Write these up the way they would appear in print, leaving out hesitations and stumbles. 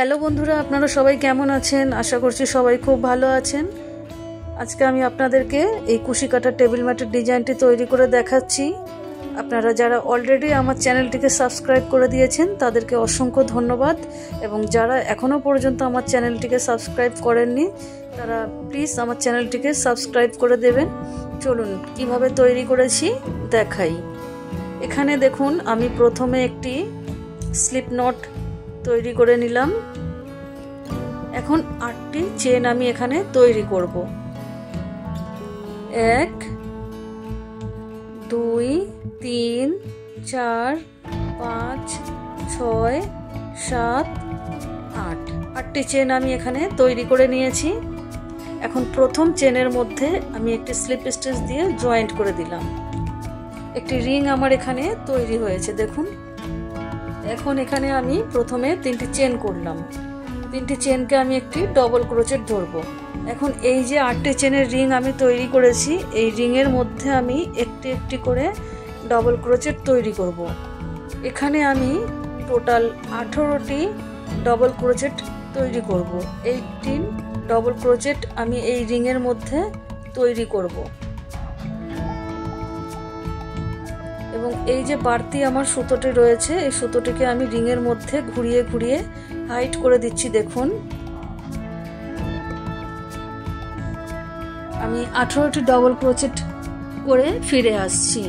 Hello বন্ধুরা, আপনারা সবাই কেমন আছেন? আশা করছি সবাই খুব ভালো আছেন। আজকে আমি আপনাদেরকে এই কুশি কাটার টেবিল ম্যাটের ডিজাইনটি তৈরি করে দেখাচ্ছি। আপনারা যারা অলরেডি আমার চ্যানেলটিকে সাবস্ক্রাইব করে দিয়েছেন তাদেরকে অসংখ্য ধন্যবাদ, এবং যারা এখনও পর্যন্ত আমার চ্যানেলটিকে সাবস্ক্রাইব করেননি তারা প্লিজ আমার চ্যানেলটিকে সাবস্ক্রাইব করে দেবেন। চলুন কিভাবে তৈরি করেছি দেখাই। এখানে দেখুন, আমি প্রথমে একটি স্লিপ নট তৈরি করে নিলাম। এখন 8টি চেন আমি এখানে তৈরি করব। 1 2 3 4 5 6 7 8 8টি চেন আমি এখানে তৈরি করে নিয়েছি। এখন প্রথম চেনের মধ্যে আমি একটি স্লিপ স্টিচ দিয়ে জয়েন্ট করে দিলাম। একটি রিং আমার এখানে তৈরি হয়েছে দেখুন। এখন এখানে আমি প্রথমে 3টি চেন করলাম। 3টি চেনকে আমি একটি ডবল ক্রোচেট ধরবো। এখন এই যে 8টি চেনের রিং আমি তৈরি করেছি, এই রিংয়ের মধ্যে আমি একটি একটি করে ডবল ক্রোচেট তৈরি করব। এখানে আমি টোটাল 18টি ডবল ক্রোচেট তৈরি করব। 18 ডবল ক্রোচেট আমি এই রিংয়ের মধ্যে তৈরি করব। এবং এই যে বাড়তি আমার সুতোটি রয়েছে, এই সুতোটিকে আমি রিংয়ের মধ্যে ঘুরিয়ে ঘুরিয়ে হাইট করে দিচ্ছি। দেখুন, আমি 18টি ডবল ক্রোচেট করে ফিরে আসছি।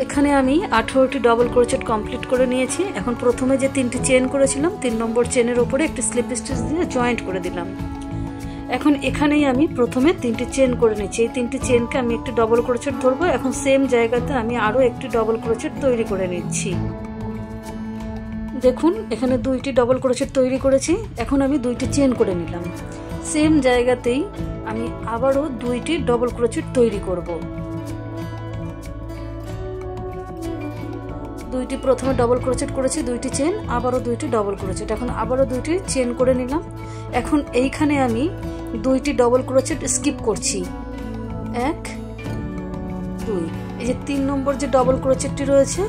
এখানে আমি 18টি ডবল ক্রোচেট কমপ্লিট করে নিয়েছি। এখন প্রথমে যে 3টি চেন করেছিলাম, 3 নম্বর চেনের ওপরে একটি স্লিপ স্টিচ দিয়ে জয়েন্ট করে দিলাম। এখন এখানেই আমি প্রথমে 3টি চেন করে নিচ্ছি। এই 3টি চেনকে আমি একটি ডবল ক্রোচেট ধরবো। এখন সেম জায়গাতে আমি আরও একটি ডবল ক্রোচেট তৈরি করে নিচ্ছি। দেখুন, এখানে 2টি ডবল ক্রোচেট তৈরি করেছি। এখন আমি 2টি চেন করে নিলাম। সেম জায়গাতেই আমি আবারও 2টি ডবল ক্রোচেট তৈরি করব। 2টি প্রথমে ডবল ক্রোচেট করেছি, 2টি চেন, আবারও 2টি ডবল ক্রোচেট। এখন আবারও 2টি চেন করে নিলাম। এখন এইখানে আমি 2টি ডবল ক্রোচেট স্কিপ করছি। 1 2, এই যে 3 নম্বর যে ডবল ক্রোচেটটি রয়েছে,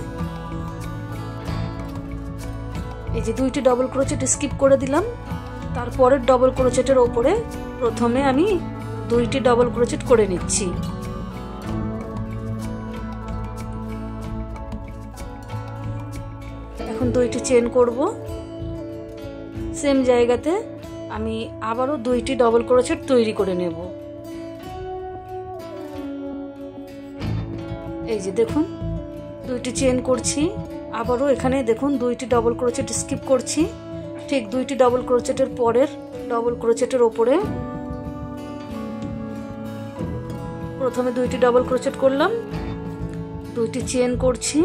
এই যে 2টি ডবল ক্রোচেট স্কিপ করে দিলাম। তারপরের ডবল ক্রোচেটের ওপরে প্রথমে আমি 2টি ডবল ক্রোচেট করে নিচ্ছি। এখন 2টি চেন করব। সেম জায়গাতে আমি আবারও 2টি ডবল ক্রোচেট তৈরি করে নেব। এই যে দেখুন, 2টি চেন করছি। আবারও এখানে দেখুন 2টি ডবল ক্রোচেট স্কিপ করছি। ঠিক 2টি ডবল ক্রোচেটের পরের ডবল ক্রোচেটের ওপরে প্রথমে 2টি ডবল ক্রোচেট করলাম, 2টি চেন করছি।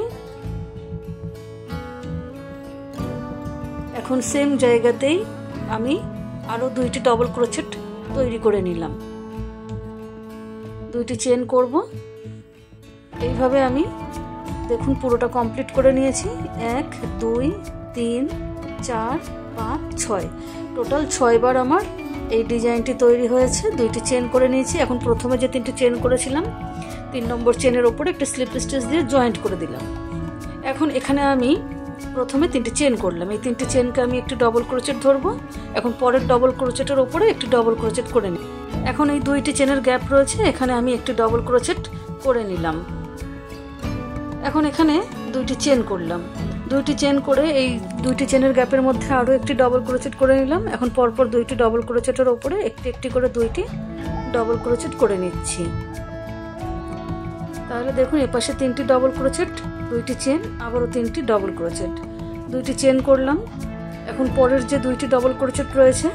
এখন সেম জায়গাতেই আমি আরও 2টি ডবল ক্রোচেট তৈরি করে নিলাম। 2টি চেন করব। এইভাবে আমি দেখুন পুরোটা কমপ্লিট করে নিয়েছি। 1 2 3 4 5 6, টোটাল 6 বার আমার এই ডিজাইনটি তৈরি হয়েছে। 2টি চেন করে নিয়েছি। এখন প্রথমে যে 3টি চেন করেছিলাম, 3 নম্বর চেনের ওপরে একটা স্লিপ স্টিচ দিয়ে জয়েন্ট করে দিলাম। এখন এখানে আমি প্রথমে 3টি চেন করলাম। এই 3টি চেনকে আমি একটি ডবল ক্রোচেট ধরবো। এখন পরের ডবল ক্রোচেটের ওপরে একটি ডবল ক্রোচেট করে নিই। এখন এই 2টি চেনের গ্যাপ রয়েছে, এখানে আমি একটি ডবল ক্রোচেট করে নিলাম। এখন এখানে 2টি চেন করলাম। 2টি চেন করে এই 2টি চেনের গ্যাপের মধ্যে আরও একটি ডবল ক্রোচেট করে নিলাম। এখন পরপর 2টি ডবল ক্রোচেটের ওপরে একটি একটি করে 2টি ডবল ক্রোচেট করে নিচ্ছি। তাহলে দেখুন, এপাশে 3টি ডবল ক্রোচেট, 2টি চেন, আবারও 3টি ডবল ক্রোচেট। 2টি চেন করলাম। এখন পরের যে 2টি ডবল ক্রোচেট রয়েছে,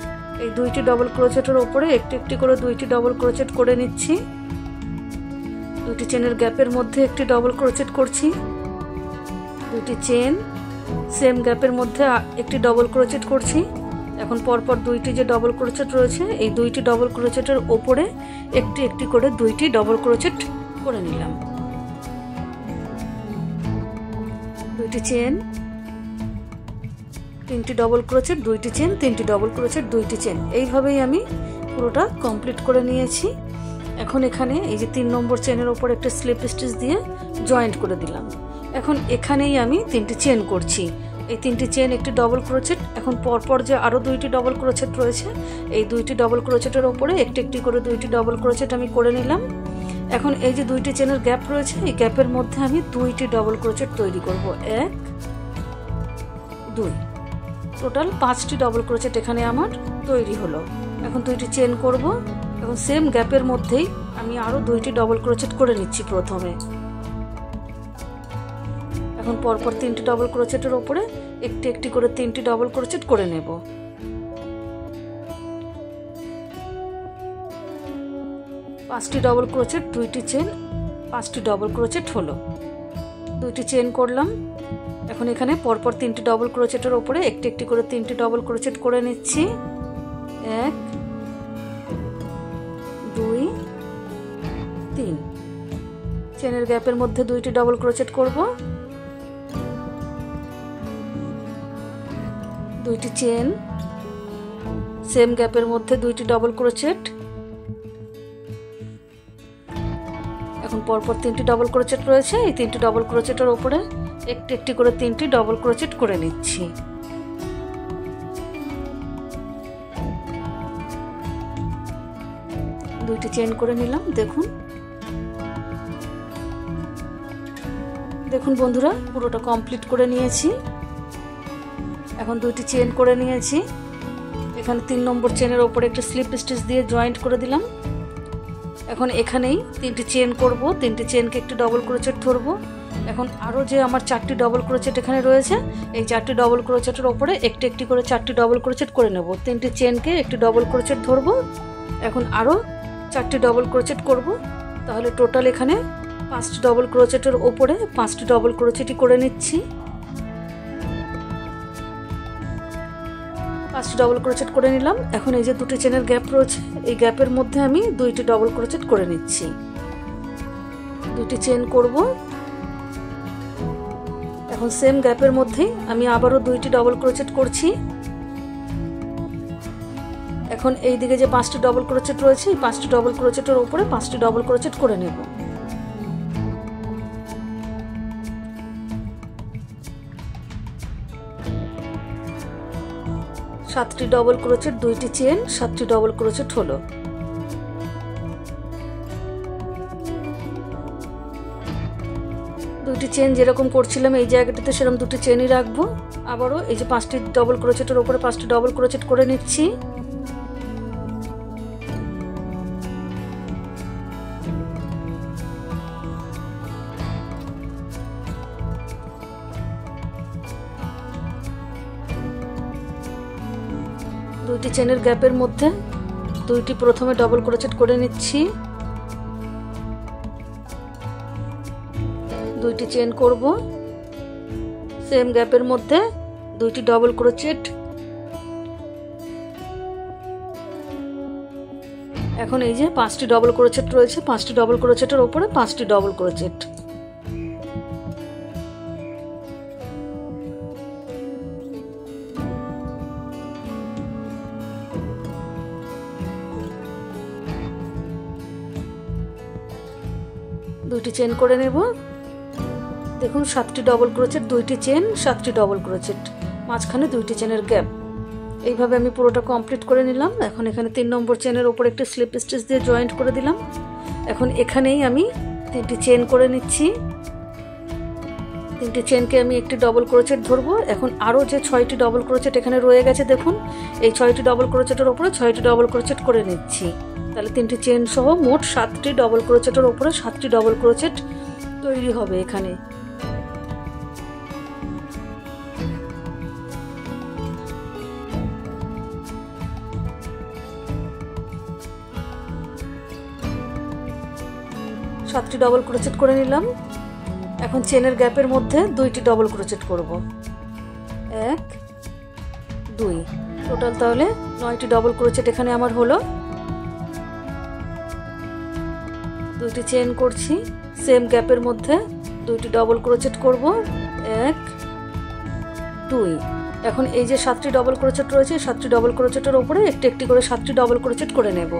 এই 2টি ডবল ক্রোচেটের ওপরে একটি একটি করে 2টি ডবল ক্রোচেট করে নিচ্ছি। 2টি চেনের গ্যাপের মধ্যে একটি ডবল ক্রোচেট করছি। 2টি চেন, সেম গ্যাপের মধ্যে একটি ডবল ক্রোচেট করছি। এখন পরপর 2টি যে ডবল ক্রোচেট রয়েছে, এই 2টি ডবল ক্রোচেটের ওপরে একটি একটি করে 2টি ডবল ক্রোচেট করে নিলাম। 2টি চেন, 3টি ডবল ক্রোচেট, 2টি চেন, 3টি ডবল ক্রোচেট, 2টি চেন। এইভাবেই আমি পুরোটা কমপ্লিট করে নিয়েছি। এখন এখানে এই যে 3 নম্বর চেনের ওপর একটা স্লিপ স্টিচ দিয়ে জয়েন্ট করে দিলাম। এখন এখানেই আমি 3টি চেন করছি। এই 3টি চেন, একটি ডবল ক্রোচেট। এখন পরপর যে আরও 2টি ডবল ক্রোচেট রয়েছে, এই 2টি ডবল ক্রোচেটের ওপরে একটি একটি করে 2টি ডবল ক্রোচেট আমি করে নিলাম। এখন এই যে 2টি চেনের গ্যাপ রয়েছে, এই গ্যাপের মধ্যে আমি 2টি ডবল ক্রোচেট তৈরি করব। 1 2, টোটাল 5টি ডবল ক্রোচেট এখানে আমার তৈরি হলো। এখন 2টি চেন করব। এখন সেম গ্যাপের মধ্যেই আমি আরও 2টি ডবল ক্রোচেট করে নিচ্ছি প্রথমে। এখন পরপর 3টি ডবল ক্রোচেটের ওপরে একটি একটি করে 3টি ডবল ক্রোচেট করে নেব। 5টি ডবল ক্রোচেট, 2টি চেন, 5টি ডবল ক্রোচেট হলো। 2টি চেন করলাম। এখন এখানে পরপর 3টি ডবল ক্রোচেটের ওপরে একটি একটি করে 3টি ডবল ক্রোচেট করে নিচ্ছি। 1 2 3, চেনের গ্যাপের মধ্যে 2টি ডবল ক্রোচেট করব। 2টি চেন, সেম গ্যাপের মধ্যে 2টি ডবল ক্রোচেট। এখন পরপর 3টি ডবল ক্রোচেট রয়েছে, এই 3টি ডবল ক্রোচেটের ওপরে একটি একটি করে 3টি ডবল ক্রোচেট করে নিচ্ছি। দুইটি চেন করে নিলাম। দেখুন বন্ধুরা, পুরোটা কমপ্লিট করে নিয়েছি। এখন 2টি চেন করে নিয়েছি। এখানে 3 নম্বর চেনের ওপরে একটা স্লিপ স্টিচ দিয়ে জয়েন্ট করে দিলাম। এখন এখানেই 3টি চেন করব। 3টি চেনকে একটি ডবল ক্রোচেট ধরবো। এখন আরও যে আমার 4টি ডবল ক্রোচেট এখানে রয়েছে, এই 4টি ডবল ক্রোচেটের ওপরে একটি একটি করে 4টি ডবল ক্রোচেট করে নেব। 3টি চেনকে একটি ডবল ক্রোচেট ধরবো। এখন আরও 4টি ডবল ক্রোচেট করব। তাহলে টোটাল এখানে 5টি ডবল ক্রোচেটের ওপরে 5টি ডবল ক্রোচেটই করে নিচ্ছি। 5টি ডবল ক্রোচেট করে নিলাম। এখন এই যে 2টি চেনের গ্যাপ রয়েছে, এই গ্যাপের মধ্যে আমি 2টি ডবল ক্রোচেট করে নিচ্ছি। 2টি চেন করব। এখন সেম গ্যাপের মধ্যেই আমি আবারও 2টি ডবল ক্রোচেট করছি। এখন এই দিকে যে 5টি ডবল ক্রোচেট রয়েছে, এই 5টি ডবল ক্রোচেটের উপরে 5টি ডবল ক্রোচেট করে নেব। সাতটি ডবল ক্রোচেট, 2টি চেন, 7টি ডবল ক্রোচেট হলো। দুটি চেন যেরকম করছিলাম এই জায়গাটাতে সেরকম 2টি চেনই রাখবো। আবারও এই যে 5টি ডবল ক্রোচেটের উপরে 5টি ডবল ক্রোচেট করে নিচ্ছি। দুইটি চেনের গ্যাপের মধ্যে 2টি প্রথমে ডবল ক্রোচেট করে নিচ্ছি। 2টি চেন করব। সেম গ্যাপের মধ্যে 2টি ডবল ক্রোচেট। এখন এই যে 5টি ডবল ক্রোচেট রয়েছে, 5টি ডবল ক্রোচেটের উপরে 5টি ডবল ক্রোচেট। দুইটি চেন করে নেব। দেখুন 7টি ডবল ক্রোচেট, 2টি চেন, 7টি ডবল ক্রোচেট, মাঝখানে 2টি চেনের গ্যাপ। এইভাবে আমি পুরোটা কমপ্লিট করে নিলাম। এখন এখানে 3 নম্বর চেনের উপর একটা স্লিপ স্টিচ দিয়ে জয়েন্ট করে দিলাম। এখন এখানেই আমি 3টি চেন করে নিচ্ছি। 3টি চেনকে আমি একটি ডবল ক্রোচেট ধরবো। এখন আরও যে 6টি ডবল ক্রোচেট এখানে রয়ে গেছে, দেখুন এই 6টি ডবল ক্রোচেটের উপরে 6টি ডবল ক্রোচেট করে নিচ্ছি। তাহলে 3টি চেন সহ মোট 7টি ডবল ক্রোচেটের উপরে 7টি ডবল ক্রোচেট তৈরি হবে এখানে। সাতটি ডবল ক্রোচেট করে নিলাম। এখন চেনের গ্যাপের মধ্যে 2টি ডবল ক্রোচেট করব। 1 2, টোটাল তাহলে 9টি ডবল ক্রোচেট এখানে আমার হলো। 2টি চেন করছি। সেম গ্যাপের মধ্যে 2টি ডবল ক্রোচেট করব। 1 2, এখন এই যে 7টি ডবল ক্রোচেট রয়েছে, 7টি ডবল ক্রোচেটের উপরে একটি একটি করে 7টি ডবল ক্রোচেট করে নেব।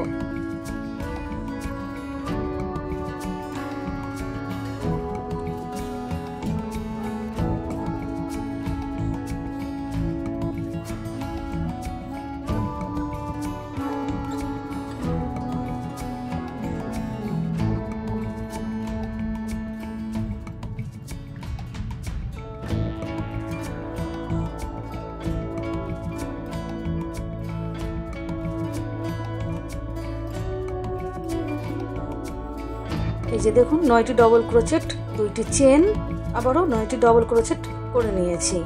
এই যে দেখুন 9টি ডবল ক্রোচেট, 2টি চেন, আবারও 9টি ডবল ক্রোচেট করে নিয়েছি।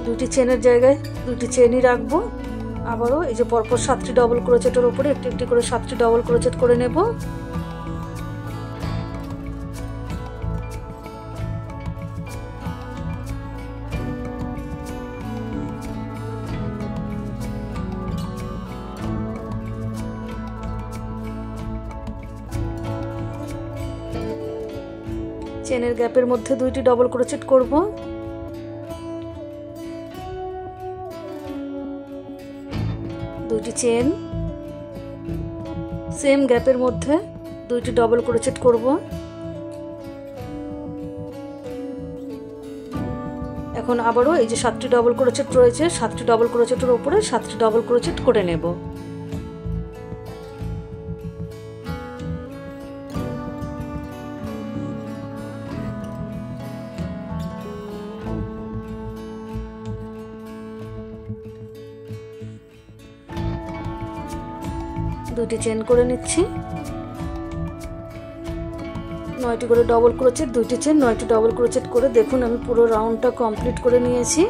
2টি চেনের জায়গায় 2টি চেনই রাখবো। আবারও এই যে পরপর 7টি ডবল ক্রোচেটের উপরে একটি একটি করে 7টি ডবল ক্রোচেট করে নেব। চেনের গ্যাপের মধ্যে 2টি ডবল ক্রোচেট করব। দুইটি চেন, সেম গ্যাপের মধ্যে 2টি ডবল ক্রোচেট করব। এখন আবারও এই যে 7টি ডবল ক্রোচেট রয়েছে, 7টি ডবল ক্রোচেটের উপরে 7টি ডবল ক্রোচেট করে নেব। দুটি চেন করে নিচ্ছি। 9টি করে ডবল ক্রোচেট, 2টি চেন, 9টি ডবল ক্রোচেট করে দেখুন আমি পুরো রাউন্ডটা কমপ্লিট করে নিয়েছি।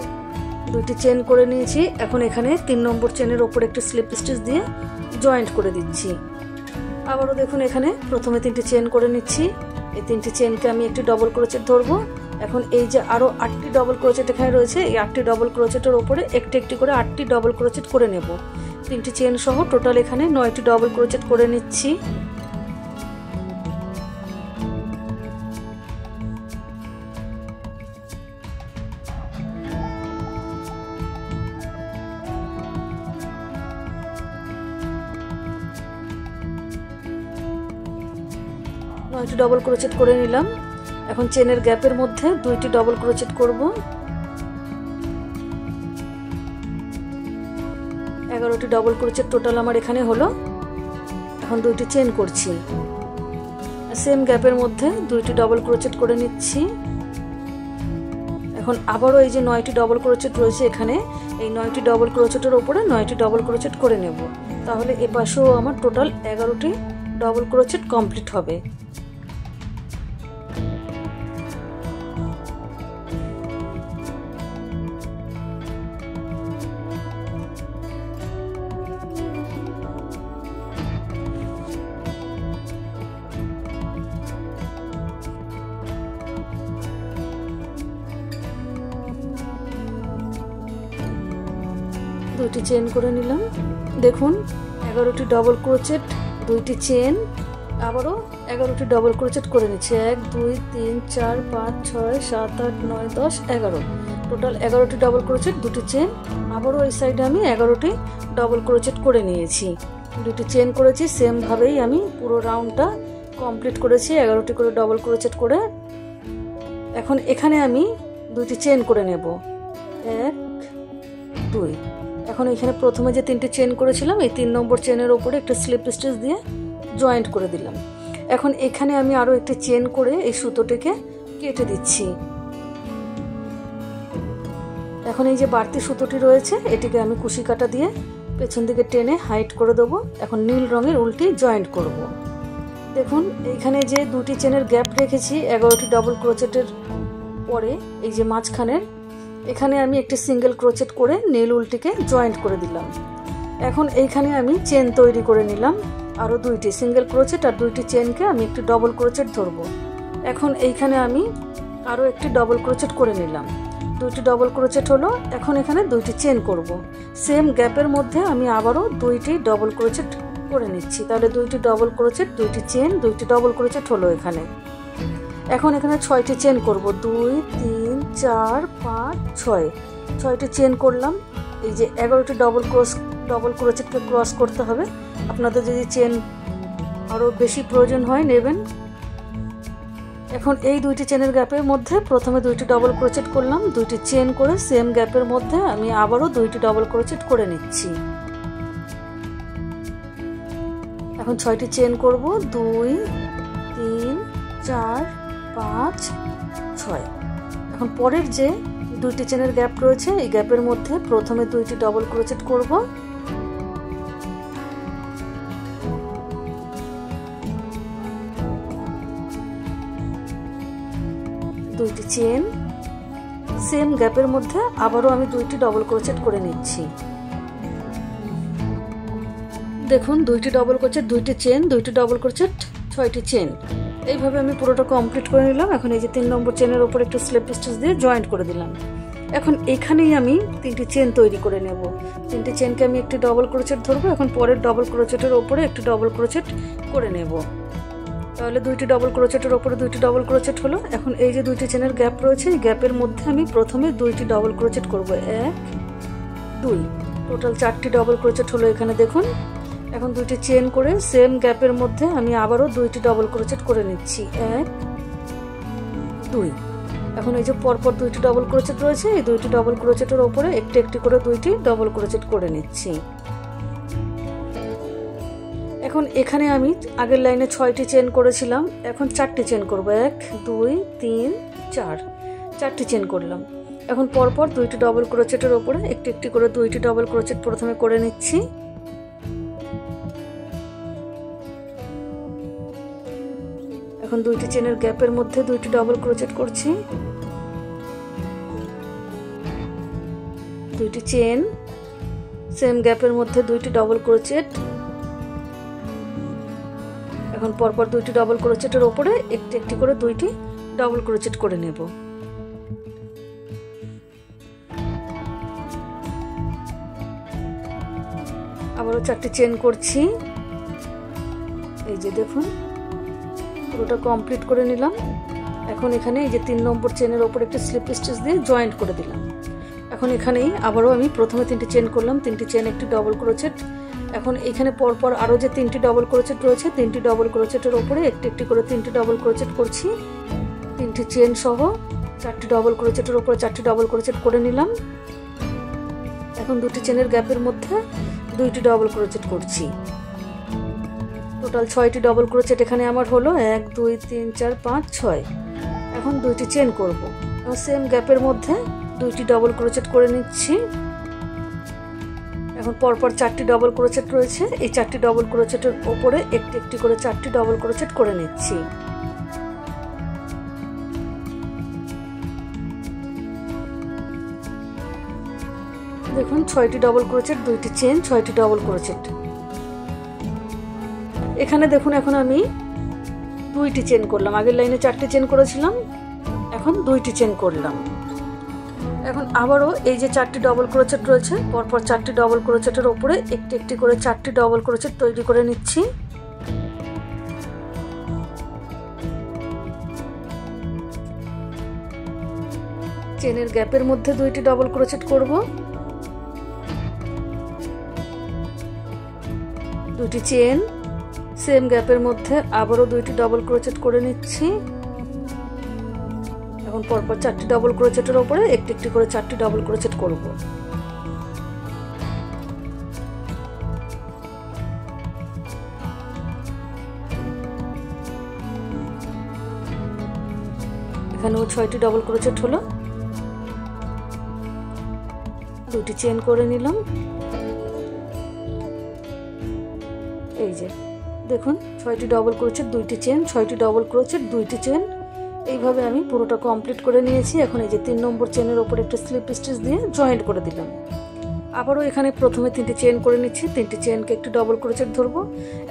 2টি চেন করে নিয়েছি। এখন এখানে 3 নম্বর চেনের ওপর একটি স্লিপ স্টিচ দিয়ে জয়েন্ট করে দিচ্ছি। আবারও দেখুন এখানে প্রথমে 3টি চেন করে নিচ্ছি। এই 3টি চেনকে আমি একটি ডবল ক্রোচেট ধরবো। এখন এই যে আরো 8টি ডবল ক্রোচেট এখানে রয়েছে, এই 8টি ডবল ক্রোচেটের ওপরে একটি একটি করে 8টি ডবল ক্রোচেট করে নেব। 3টি চেন সহ টোটাল এখানে 9টি ডবল ক্রোচেট করে নিচ্ছি। ডবল ক্রোচেট করে নিলাম। এখন চেনের গ্যাপের মধ্যে 2টি ডবল ক্রোচেট করব। 11টি ডবল ক্রোচেট টোটাল আমার এখানে হলো। এখন 2টি চেন করছি, সেম গ্যাপের মধ্যে 2টি ডবল ক্রোচেট করে নিচ্ছি। এখন আবারও এই যে 9টি ডবল ক্রোচেট রয়েছে এখানে, এই 9টি ডবল ক্রোচেটের উপরে 9টি ডবল ক্রোচেট করে নেব। তাহলে এপাশেও আমার টোটাল 11টি ডবল ক্রোচেট কমপ্লিট হবে। দুটি চেন করে নিলাম। দেখুন 11টি ডবল ক্রোচেট, 2টি চেন, আবারও 11টি ডবল ক্রোচেট করে নিচ্ছি। 1 2 3 4 5 6 7 8 9 10 11, টোটাল 11টি ডবল ক্রোচেট, 2টি চেন। আবারও এই সাইডে আমি 11টি ডবল ক্রোচেট করে নিয়েছি। 2টি চেন করেছি, সেম ভাবেই আমি পুরো রাউন্ডটা কমপ্লিট করেছি 11টি করে ডবল ক্রোচেট করে। এখন এখানে আমি 2টি চেন করে নেব। 1 2। এখন এখানে প্রথমে যে 3টি চেন করেছিলাম, এই 3 নম্বর চেনের ওপরে একটা স্লিপ স্টিচ দিয়ে জয়েন্ট করে দিলাম। এখন এখানে আমি আরো একটি চেন করে এই সুতোটাকে কেটে দিচ্ছি। এখন এই যে বাড়তি সুতোটি রয়েছে, এটিকে আমি কুশি কাটা দিয়ে পেছন দিকে টেনে হাইট করে দেবো। এখন নীল রঙের উল্টি জয়েন্ট করব। দেখুন এইখানে যে 2টি চেনের গ্যাপ রেখেছি 11টি ডবল ক্রোচেটের পরে, এই যে মাঝখানের এখানে আমি একটি সিঙ্গেল ক্রোচেট করে নীল উল্টিকে জয়েন্ট করে দিলাম। এখন এইখানে আমি চেন তৈরি করে নিলাম। আরও 2টি সিঙ্গেল ক্রোচেট আর 2টি চেনকে আমি একটি ডবল ক্রোচেট ধরবো। এখন এইখানে আমি আরও একটি ডবল ক্রোচেট করে নিলাম। 2টি ডবল ক্রোচেট হলো। এখন এখানে 2টি চেন করব। সেম গ্যাপের মধ্যে আমি আবারও 2টি ডবল ক্রোচেট করে নিচ্ছি। তাহলে 2টি ডবল ক্রোচেট, 2টি চেন, 2টি ডবল ক্রোচেট হলো এখানে। এখন এখানে 6টি চেন করব। 2 3 4 5 6, 6টি চেন করলাম। এই যে 11টি ডবল ক্রোচেটকে ক্রস করতে হবে। আপনাদের যদি চেন আরও বেশি প্রয়োজন হয় নেবেন। এখন এই 2টি চেনের গ্যাপের মধ্যে প্রথমে 2টি ডবল ক্রোচেট করলাম, 2টি চেন করে সেম গ্যাপের মধ্যে আমি আবারও 2টি ডবল ক্রোচেট করে নিচ্ছি। এখন 6টি চেন করব। 2 3 4 5 6। এখন পরের যে 2টি চেনের গ্যাপ রয়েছে, এই গ্যাপের মধ্যে প্রথমে 2টি ডবল ক্রোচেট করব। দুইটি চেন, সেম গ্যাপের মধ্যে আবারও আমি দুইটি ডবল ক্রোচেট করে নিচ্ছি। দেখুন দুইটি ডবল ক্রোচেট, দুইটি চেন, দুইটি ডবল ক্রোচেট, 6টি চেন। এইভাবে আমি পুরোটা কমপ্লিট করে নিলাম। এখন এই যে 3 নম্বর চেনের উপর একটু স্লিপ স্টিচ দিয়ে জয়েন্ট করে দিলাম। এখন এখানেই আমি 3টি চেন তৈরি করে নেব। 3টি চেনকে আমি একটি ডবল ক্রোচেট ধরবো। এখন পরের ডবল ক্রোচেটের উপরে একটি ডবল ক্রোচেট করে নেব। তাহলে দুইটি ডবল ক্রোচেটের উপরে দুইটি ডবল ক্রোচেট হলো। এখন এই যে দুইটি চেনের গ্যাপ রয়েছে, এই গ্যাপের মধ্যে আমি প্রথমে দুইটি ডবল ক্রোচেট করব। 1 2, টোটাল 4টি ডবল ক্রোচেট হলো এখানে দেখুন। এখন দুইটি চেন করে সেম গ্যাপের মধ্যে আমি আবারও দুইটি ডবল ক্রোচেট করে নিচ্ছি। 1 2। এখন এই যে পরপর দুইটি ডবল ক্রোচেট রয়েছে, এই দুইটি ডবল ক্রোচেটের উপরে একটি একটি করে দুইটি ডবল ক্রোচেট করে নিচ্ছি। এখন এখানে আমি আগের লাইনে 6টি চেন করেছিলাম, এখন 4টি চেন করব। 1 2 3 4, 4টি চেন করলাম। এখন পরপর দুইটি ডবল ক্রোচেটের উপরে একটি একটি করে দুইটি ডবল ক্রোচেট প্রথমে করে নিচ্ছি। এখন দুইটি চেনের গ্যাপের মধ্যে দুইটি ডবল ক্রোচেট করছি। দুইটি চেন, সেম গ্যাপের মধ্যে দুইটি ডবল ক্রোচেট। এখন পরপর দুইটি ডবল ক্রোচেটের উপরে একটি একটি করে দুইটি ডবল ক্রোচেট করে নেব। আবারও 4টি চেন করছি। এই যে দেখুন পুরোটা কমপ্লিট করে নিলাম। এখন এখানে এই যে 3 নম্বর চেনের ওপর একটি স্লিপ স্টিচ দিয়ে জয়েন্ট করে দিলাম। এখন এখানেই আবারও আমি প্রথমে 3টি চেন করলাম, 3টি চেন একটি ডবল ক্রোচেট। এখন এখানে পরপর আরও যে 3টি ডবল ক্রোচেট রয়েছে, 3টি ডবল ক্রোচেটের ওপরে একটি একটি করে 3টি ডবল ক্রোচেট করছি। 3টি চেন সহ 4টি ডবল ক্রোচেটের ওপরে 4টি ডবল ক্রোচেট করে নিলাম। এখন দুটি চেনের গ্যাপের মধ্যে দুইটি ডবল ক্রোচেট করছি। টোটাল 6টি ডবল ক্রোচেট এখানে আমার হলো। 1 2 3 4 5 6। এখন দুইটি চেন করব। এবং সেম গ্যাপের মধ্যে দুইটি ডবল ক্রোচেট করে নিচ্ছি। এখন পরপর 4টি ডবল ক্রোচেট রয়েছে, এই 4টি ডবল ক্রোচেটের উপরে একটি একটি করে 4টি ডবল ক্রোচেট করে নিচ্ছি। দেখুন 6টি ডবল ক্রোচেট, 2টি চেন, 6টি ডবল ক্রোচেট। এখানে দেখুন এখন আমি 2টি চেন করলাম। আগের লাইনে 4টি চেন করেছিলাম, এখন 2টি চেন করলাম। এখন আবারও এই যে 4টি ডবল ক্রোচেট রয়েছে, পরপর 4টি ডবল ক্রোচেটের উপরে একটি একটি করে 4টি ডবল ক্রোচেট তৈরি করে নিচ্ছি। চেনের গ্যাপের মধ্যে 2টি ডবল ক্রোচেট করব। 2টি চেন, সেম গ্যাপের মধ্যে আবারও 2টি ডবল ক্রোচেট করে নিচ্ছি। এখন পরপর 4টি ডবল ক্রোচেটের উপরে একটি একটি করে 4টি ডবল ক্রোচেট করব। এখানেও 6টি ডবল ক্রোচেট হলো। 2টি চেন করে নিলাম। এই যে দেখুন 6টি ডবল ক্রোচেট, 2টি চেন, 6টি ডবল ক্রোচেট, 2টি চেন। এইভাবে আমি পুরোটা কমপ্লিট করে নিয়েছি। এখন এই যে 3 নম্বর চেনের ওপর একটা স্লিপ স্টিচ দিয়ে জয়েন্ট করে দিলাম। আবারও এখানে প্রথমে 3টি চেন করে নিচ্ছি। 3টি চেনকে একটি ডবল ক্রোচেট ধরবো।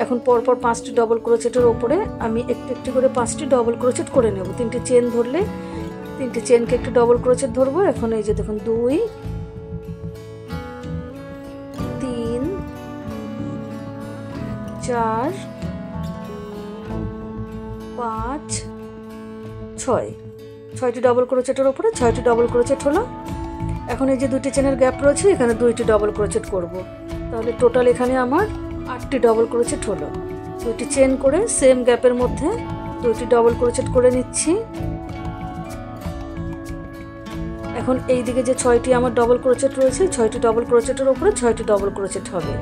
এখন পরপর 5টি ডবল ক্রোচেটের ওপরে আমি একটু একটি করে 5টি ডবল ক্রোচেট করে নেব। 3টি চেন ধরলে 3টি চেনকে একটি ডবল ক্রোচেট ধরবো। এখন এই যে দেখুন 2 3 4 5 6, 6টি ডবল ক্রোচেটের উপরে 6টি ডবল ক্রোচেট হলো। এখন এই যে 2টি চেনের গ্যাপ রয়েছে, এখানে 2টি ডবল ক্রোচেট করব। তাহলে টোটাল এখানে আমার 8টি ডবল ক্রোচেট হলো। 2টি চেন করে সেম গ্যাপের মধ্যে 2টি ডবল ক্রোচেট করে নিচ্ছি। এখন এই দিকে যে 6টি আমার ডবল ক্রোচেট রয়েছে, 6টি ডবল ক্রোচেটের উপরে 6টি ডবল ক্রোচেট হবে।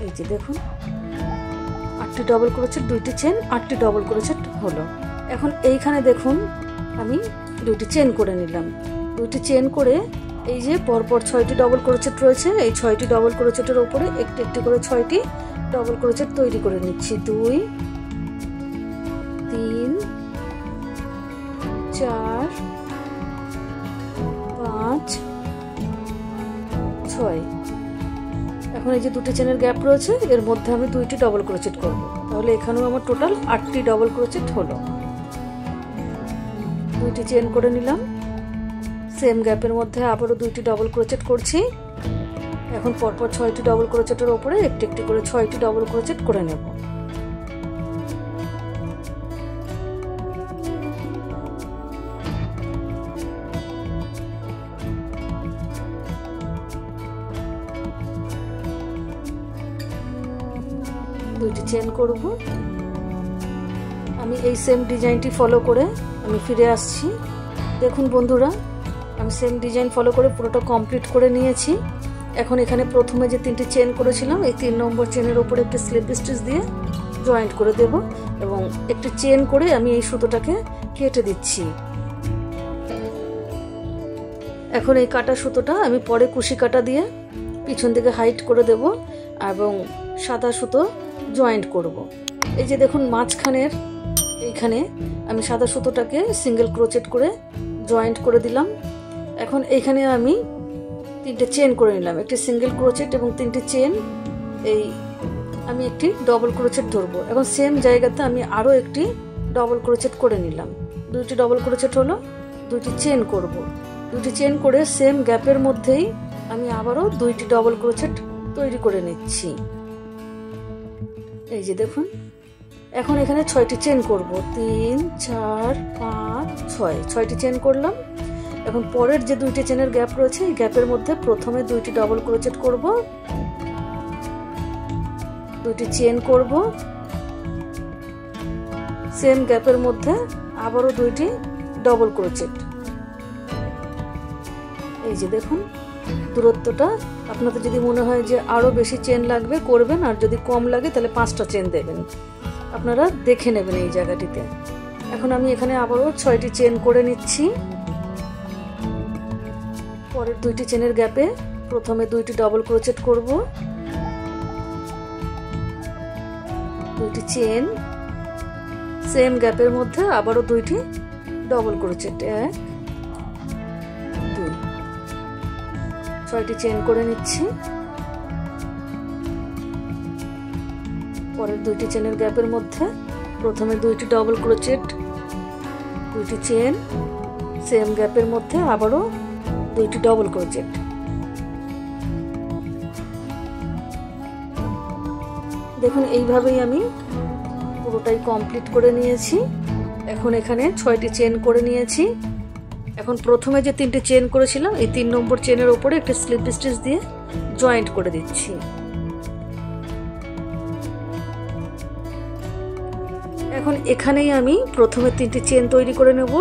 এই যে দেখুন 8টি ডবল ক্রোচেট, 2টি চেন, 8টি ডবল ক্রোচেট হলো। এখন এইখানে দেখুন আমি 2টি চেন করে নিলাম। 2টি চেন করে এই যে পরপর 6টি ডবল ক্রোচেট রয়েছে, এই 6টি ডবল ক্রোচেটের উপরে একটি একটি করে 6টি ডবল ক্রোচেট তৈরি করে নিচ্ছি। 2 3 4 5 6। এখন এই যে 2টি চেনের গ্যাপ রয়েছে, এর মধ্যে আমি 2টি ডবল ক্রোচেট করব, তাহলে এখানেও আমার টোটাল 8টি ডবল ক্রোচেট হলো। 2টি চেন করে নিলাম, সেম গ্যাপের মধ্যে আবারও 2টি ডবল ক্রোচেট করছি। এখন পরপর 6টি ডবল ক্রোচেটের উপরে একটি একটি করে 6টি ডবল ক্রোচেট করে নেব। দুইটি চেন করব। আমি এই সেম ডিজাইনটি ফলো করে আমি ফিরে আসছি। দেখুন বন্ধুরা, আমি সেম ডিজাইন ফলো করে পুরোটা কমপ্লিট করে নিয়েছি। এখন এখানে প্রথমে যে 3টি চেন করেছিলাম, এই 3 নম্বর চেনের উপরে একটি স্লিপ স্টিচ দিয়ে জয়েন্ট করে দেব এবং একটি চেন করে আমি এই সুতোটাকে কেটে দিচ্ছি। এখন এই কাটা সুতোটা আমি পরে কুশি কাটা দিয়ে পিছন দিকে হাইট করে দেব এবং সাদা সুতো জয়েন্ট করব। এই যে দেখুন মাঝখানের এইখানে আমি সাদা সুতোটাকে সিঙ্গেল ক্রোচেট করে জয়েন্ট করে দিলাম। এখন এইখানে আমি 3টে চেন করে নিলাম, একটি সিঙ্গেল ক্রোচেট এবং 3টি চেন, এই আমি একটি ডবল ক্রোচেট ধরবো। এখন সেম জায়গাতে আমি আরও একটি ডবল ক্রোচেট করে নিলাম। 2টি ডবল ক্রোচেট হলো, 2টি চেন করব। 2টি চেন করে সেম গ্যাপের মধ্যেই আমি আবারও 2টি ডবল ক্রোচেট তৈরি করে নিচ্ছি। এই যে দেখুন, এখন এখানে 6টি চেন করব। 3 4 5 6, 6টি চেন করলাম। এখন পরের যে 2টি চেনের গ্যাপ রয়েছে, এই গ্যাপের মধ্যে প্রথমে 2টি ডবল ক্রোচেট করব, 2টি চেন করব, সেম গ্যাপের মধ্যে আবারও 2টি ডবল ক্রোচেট। এই যে দেখুন দূরত্বটা, আপনাদের যদি মনে হয় যে আরো বেশি চেন লাগবে করবেন, আর যদি কম লাগে তাহলে 5টা চেন দেবেন, আপনারা দেখে নেবেন এই জায়গাটিতে। এখন আমি এখানে আবারও 6টি চেন করে নিচ্ছি। পরের 2টি চেনের গ্যাপে প্রথমে 2টি ডবল ক্রোচেট করব, 2টি চেন, সেম গ্যাপের মধ্যে আবারও 2টি ডবল ক্রোচেট, 1 2, 6টি চেন করে নিচ্ছি। পরের 2টি চেনের গ্যাপের মধ্যে প্রথমে 2টি ডবল ক্রোচেট, 2টি চেন, সেম গ্যাপের মধ্যে আবারও 2টি ডবল ক্রোচেট। দেখুন এইভাবেই আমি পুরোটাই কমপ্লিট করে নিয়েছি। এখন এখানে 6টি চেন করে নিয়েছি। এখন প্রথমে যে 3টি চেন করেছিলাম, এই 3 নম্বর চেনের উপরে একটা স্লিপ স্টিচ দিয়ে জয়েন্ট করে দিচ্ছি। এখন এখানেই আমি প্রথমে 3টি চেন তৈরি করে নেব।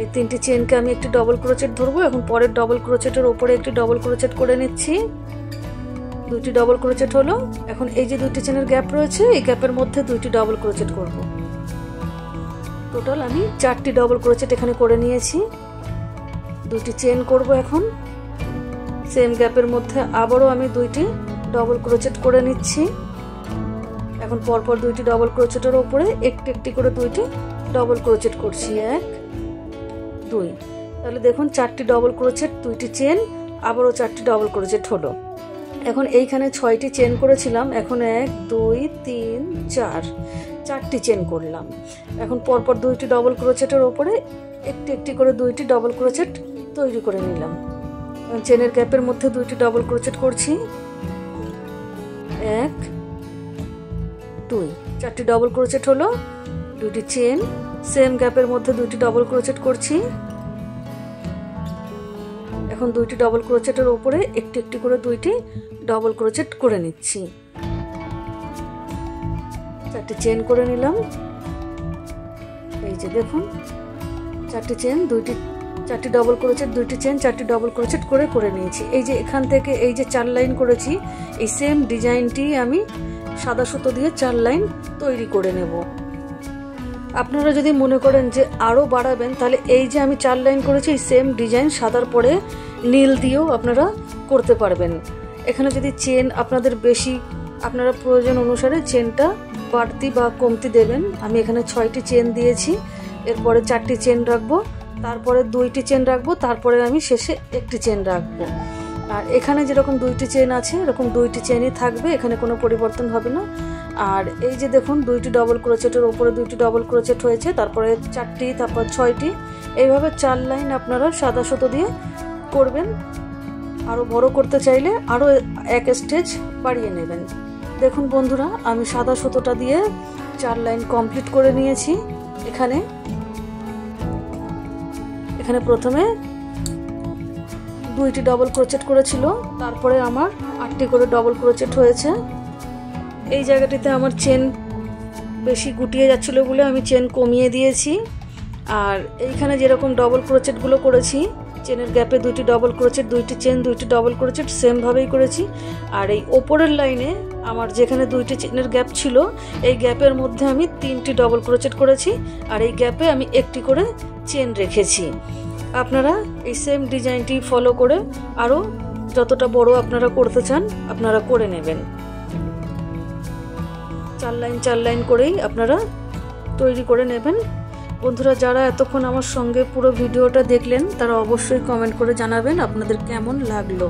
এই 3টি চেনকে আমি একটি ডবল ক্রোচেট ধরবো, এখন পরের ডবল ক্রোচেটের উপরে একটি ডবল ক্রোচেট করে নিচ্ছি। 2টি ডবল ক্রোচেট হলো। এখন এই যে 2টি চেনের গ্যাপ রয়েছে, এই গ্যাপের মধ্যে 2টি ডবল ক্রোচেট করব। টোটাল আমি 4টি ডবল ক্রোচেট এখানে করে নিয়েছি। 2টি চেন করব। এখন সেম গ্যাপের মধ্যে আবারও আমি 2টি ডবল ক্রোচেট করে নিচ্ছি। এখন পরপর 2টি ডবল ক্রোচেটের উপরে একটি একটি করে 2টি ডবল ক্রোচেট করছি, 1 2। তাহলে দেখুন 4টি ডবল ক্রোচেট, 2টি চেন, আবারও 4টি ডবল ক্রোচেট হলো। এখন এইখানে 6টি চেন করেছিলাম, এখন 1 2 3 4, 4টি চেন করলাম। এখন পরপর 2টি ডবল ক্রোচেটের উপরে একটি একটি করে 2টি ডবল ক্রোচেট তৈরি করে নিলাম। চেনের গ্যাপের মধ্যে 2টি ডবল ক্রোচেট করছি, 1 2, 4টি ডবল ক্রোচেট হলো। 2টি চেন, সেম গ্যাপের মধ্যে 2টি ডবল ক্রোচেট করছি। এখন 2টি ডবল ক্রোচেটের উপরে একটি একটি করে 2টি ডবল ক্রোচেট করে নিচ্ছি। 4টি চেন করে নিলাম। এই যে দেখুন 4টি চেন, 4টি ডবল ক্রোচেট, 2টি চেন, 4টি ডবল ক্রোচেট করে নিয়েছি। এই যে এখান থেকে এই যে 4 লাইন করেছি, এই সেম ডিজাইনটি আমি সাদা সুতো দিয়ে 4 লাইন তৈরি করে নেব। আপনারা যদি মনে করেন যে আরও বাড়াবেন, তাহলে এই যে আমি 4 লাইন করেছি এই সেম ডিজাইন সাদার পরে নীল দিয়েও আপনারা করতে পারবেন। এখানে যদি চেন আপনাদের বেশি, আপনারা প্রয়োজন অনুসারে চেনটা বাড়তি বা কমতি দেবেন। আমি এখানে 6টি চেন দিয়েছি, এরপরে 4টি চেন রাখবো, তারপরে 2টি চেন রাখবো, তারপরে আমি শেষে 1টি চেন রাখবো। আর এখানে যেরকম 2টি চেন আছে এরকম 2টি চেনই থাকবে, এখানে কোনো পরিবর্তন হবে না। আর এই যে দেখুন 2টি ডবল ক্রোচেটের ওপরে 2টি ডবল ক্রোচেট হয়েছে, তারপরে 4টি, তারপর 6টি, এইভাবে 4 লাইন আপনারা সাদা সুতো দিয়ে করবেন। আরও বড় করতে চাইলে আরও 1 স্টেজ বাড়িয়ে নেবেন। দেখুন বন্ধুরা, আমি সাদা সুতোটা দিয়ে 4 লাইন কমপ্লিট করে নিয়েছি। এখানে প্রথমে 2টি ডবল ক্রোচেট করেছিল, তারপরে আমার 8টি করে ডবল ক্রোচেট হয়েছে। এই জায়গাটিতে আমার চেন বেশি গুটিয়ে যাচ্ছিল বলে আমি চেন কমিয়ে দিয়েছি। আর এইখানে যেরকম ডবল ক্রোচেটগুলো করেছি, চেনের গ্যাপে 2টি ডবল ক্রোচেট, 2টি চেন, 2টি ডবল ক্রোচেট সেমভাবেই করেছি। আর এই ওপরের লাইনে আমার যেখানে 2টি চেনের গ্যাপ ছিল, এই গ্যাপের মধ্যে আমি 3টি ডবল ক্রোচেট করেছি, আর এই গ্যাপে আমি 1টি করে চেন রেখেছি। আপনারা এই সেম ডিজাইনটি ফলো করে আরও যতটা বড় আপনারা করতে চান আপনারা করে নেবেন। 4 লাইন করেই আপনারা তৈরি করে নেবেন। বন্ধুরা, যারা এতক্ষণ আমার সঙ্গে পুরো ভিডিওটা দেখলেন তারা অবশ্যই কমেন্ট করে জানাবেন আপনাদের কেমন লাগলো।